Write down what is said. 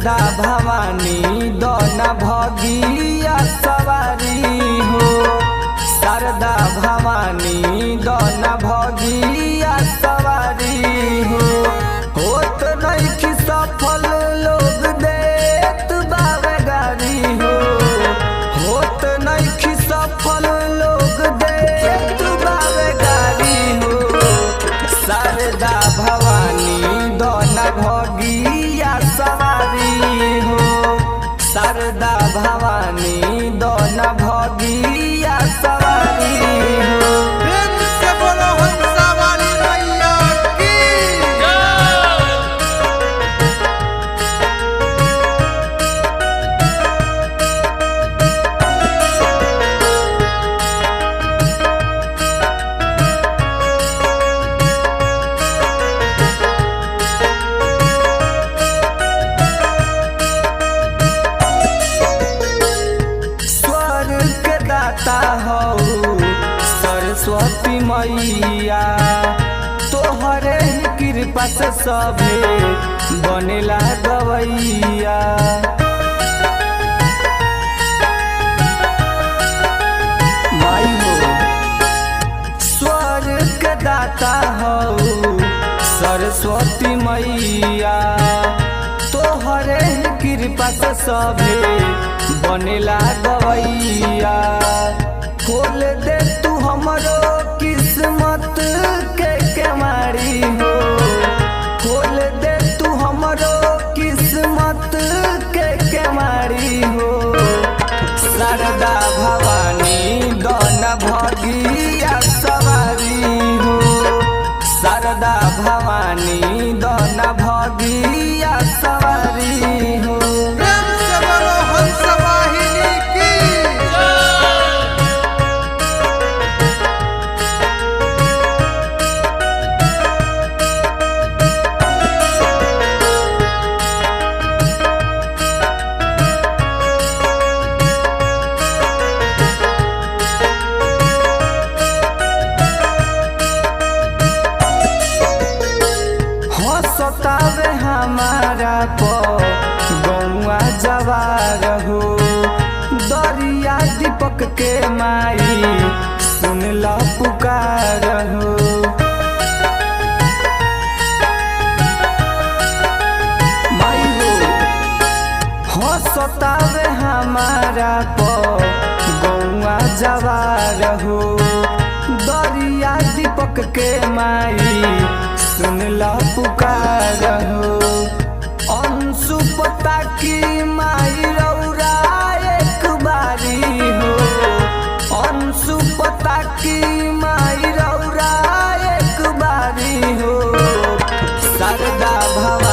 शारदा भवानी दोना भगिया सवारी हो। शारदा भवानी दोना भगिया सवारी हो। होत नइखी सफल लोग देत बावे गारी हो। होत नइखी सफल लोग देत बावे गारी हो। शारदा भवानी दोना भगिया सवारी हो। शारदा भवानी दोना भगिया सवारी हो। प्रेम से बोलो हंसा वाली मैया की स्वर्ग के दाता हो सरस्वती मैया। तोहरे ही कृपा से सभे बनेला गवैया। माई हो स्वर्ग के दाता हो सरस्वती मैया। तोहरे ही कृपा से सभे बनेला गवैया। खोल दे तू हमरो किस्मत के केवाड़ी हो। खोल दे तू हमरो किस्मत के केवाड़ी हो। शारदा भवानी दोना भगिया सवारी हो। शारदा भवानी दोना भगिया सवारी हो। प्रेम से बोलो हंसा वाहिनी की हंसतावे हमारा गौआ जवार हो। दरिया दीपक के माई सुन ला पुकार हो। माई हो हंसतावे हमारा गौआ जवार हो। दरिया दीपक के माई सुन ला पुकार हो। अंशु पता की माई रौरा एक बारी हो। अंशु पता की माई रौरा एक बारी हो। शारदा भवानी